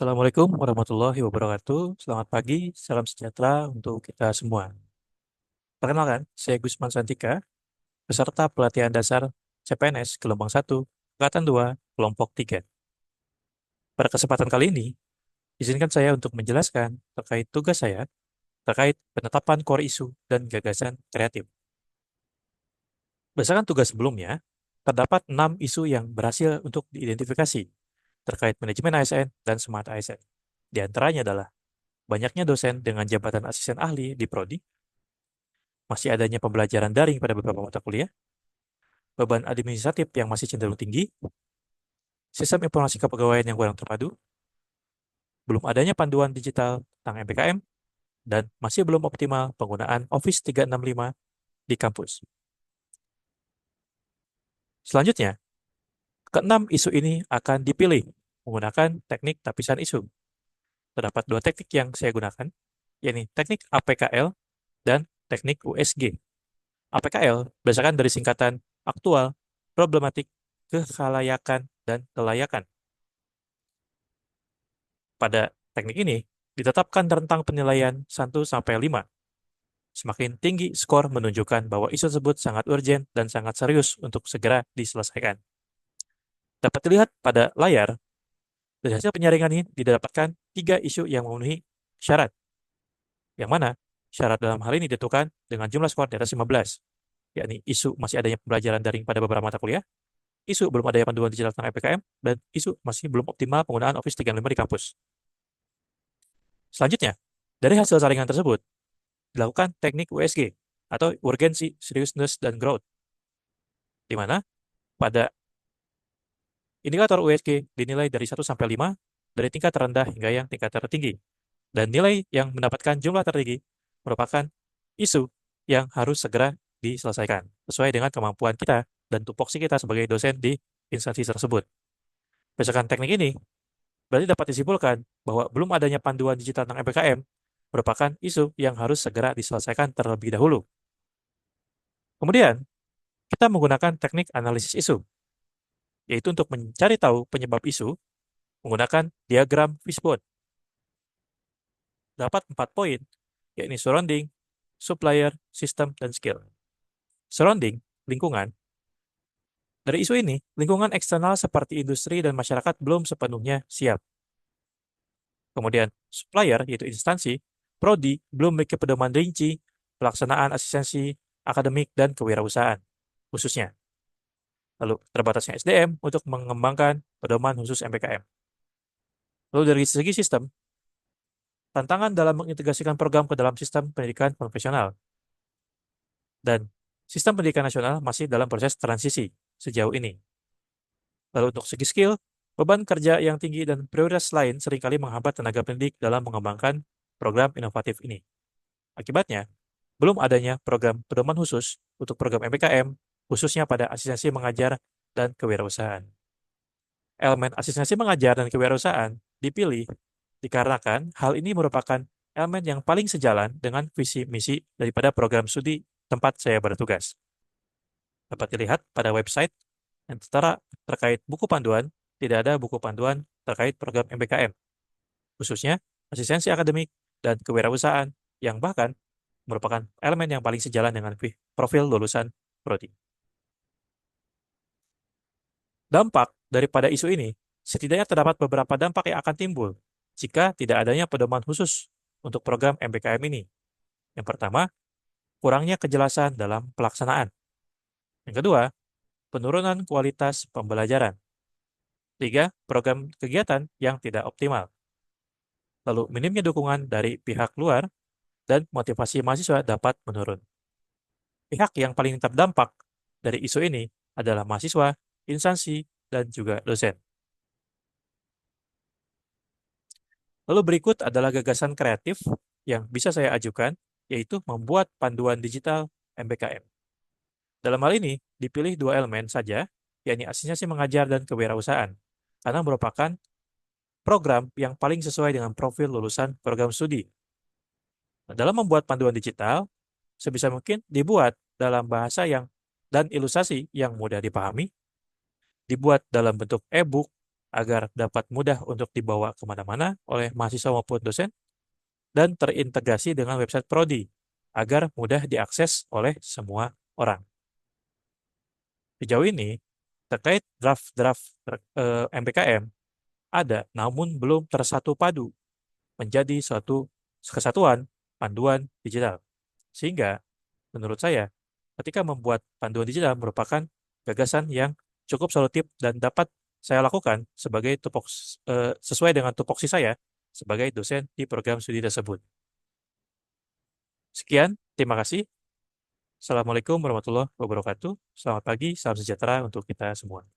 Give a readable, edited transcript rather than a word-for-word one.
Assalamualaikum warahmatullahi wabarakatuh. Selamat pagi, salam sejahtera untuk kita semua. Perkenalkan, saya Gusman Santika, peserta pelatihan dasar CPNS Gelombang 1, Angkatan 2, Kelompok 3. Pada kesempatan kali ini, izinkan saya untuk menjelaskan terkait tugas saya terkait penetapan core isu dan gagasan kreatif. Berdasarkan tugas sebelumnya, terdapat 6 isu yang berhasil untuk diidentifikasi terkait manajemen ASN dan smart ASN. Di antaranya adalah banyaknya dosen dengan jabatan asisten ahli di prodi, masih adanya pembelajaran daring pada beberapa mata kuliah, beban administratif yang masih cenderung tinggi, sistem informasi kepegawaian yang kurang terpadu, belum adanya panduan digital tentang MPKM, dan masih belum optimal penggunaan Office 365 di kampus. Selanjutnya, keenam isu ini akan dipilih menggunakan teknik tapisan isu. Terdapat dua teknik yang saya gunakan, yaitu teknik APKL dan teknik USG. APKL berdasarkan dari singkatan aktual, problematik, kekhalayakan, dan kelayakan. Pada teknik ini, ditetapkan rentang penilaian 1-5. Semakin tinggi skor menunjukkan bahwa isu tersebut sangat urgent dan sangat serius untuk segera diselesaikan. Dapat dilihat pada layar, dari hasil penyaringan ini didapatkan 3 isu yang memenuhi syarat, yang mana syarat dalam hal ini ditentukan dengan jumlah skor di atas 15, yakni isu masih adanya pembelajaran daring pada beberapa mata kuliah, isu belum adanya panduan digital tentang PPKM, dan isu masih belum optimal penggunaan Office 365 di kampus. Selanjutnya, dari hasil saringan tersebut, dilakukan teknik USG atau urgency, seriousness, dan growth, di mana pada indikator USG dinilai dari 1-5 dari tingkat terendah hingga yang tingkat tertinggi. Dan nilai yang mendapatkan jumlah tertinggi merupakan isu yang harus segera diselesaikan sesuai dengan kemampuan kita dan tupoksi kita sebagai dosen di instansi tersebut. Berdasarkan teknik ini, berarti dapat disimpulkan bahwa belum adanya panduan digital tentang MPKM merupakan isu yang harus segera diselesaikan terlebih dahulu. Kemudian, kita menggunakan teknik analisis isu, yaitu untuk mencari tahu penyebab isu menggunakan diagram fishbone. Dapat 4 poin, yakni surrounding, supplier, system, dan skill. Surrounding, lingkungan. Dari isu ini, lingkungan eksternal seperti industri dan masyarakat belum sepenuhnya siap. Kemudian, supplier, yaitu instansi, prodi, belum memiliki pedoman rinci, pelaksanaan asistensi, akademik, dan kewirausahaan, khususnya. Lalu, terbatasnya SDM untuk mengembangkan pedoman khusus MPKM. Lalu dari segi sistem, tantangan dalam mengintegrasikan program ke dalam sistem pendidikan konvensional. Dan sistem pendidikan nasional masih dalam proses transisi sejauh ini. Lalu untuk segi skill, beban kerja yang tinggi dan prioritas lain seringkali menghambat tenaga pendidik dalam mengembangkan program inovatif ini. Akibatnya, belum adanya program pedoman khusus untuk program MPKM, khususnya pada asistensi mengajar dan kewirausahaan. Elemen asistensi mengajar dan kewirausahaan dipilih dikarenakan hal ini merupakan elemen yang paling sejalan dengan visi misi daripada program studi tempat saya bertugas. Dapat dilihat pada website yang terkait buku panduan, tidak ada buku panduan terkait program MPKM, khususnya asistensi akademik dan kewirausahaan yang bahkan merupakan elemen yang paling sejalan dengan profil lulusan prodi. Dampak daripada isu ini, setidaknya terdapat beberapa dampak yang akan timbul jika tidak adanya pedoman khusus untuk program MPKM ini. Yang pertama, kurangnya kejelasan dalam pelaksanaan. Yang kedua, penurunan kualitas pembelajaran. Tiga, program kegiatan yang tidak optimal. Lalu, minimnya dukungan dari pihak luar dan motivasi mahasiswa dapat menurun. Pihak yang paling terdampak dari isu ini adalah mahasiswa, instansi, dan juga dosen. Lalu berikut adalah gagasan kreatif yang bisa saya ajukan, yaitu membuat panduan digital MPKM. Dalam hal ini, dipilih 2 elemen saja, yakni asistensi mengajar dan kewirausahaan, karena merupakan program yang paling sesuai dengan profil lulusan program studi. Nah, dalam membuat panduan digital, sebisa mungkin dibuat dalam bahasa yang dan ilustrasi yang mudah dipahami, dibuat dalam bentuk e-book, agar dapat mudah untuk dibawa kemana-mana oleh mahasiswa maupun dosen, dan terintegrasi dengan website Prodi, agar mudah diakses oleh semua orang. Sejauh ini, terkait draft-draft MPKM, ada namun belum tersatu padu menjadi suatu kesatuan panduan digital. Sehingga, menurut saya, ketika membuat panduan digital merupakan gagasan yang cukup solutif dan dapat saya lakukan sebagai sesuai dengan tupoksi saya sebagai dosen di program studi tersebut. Sekian, terima kasih. Assalamualaikum warahmatullahi wabarakatuh. Selamat pagi, salam sejahtera untuk kita semua.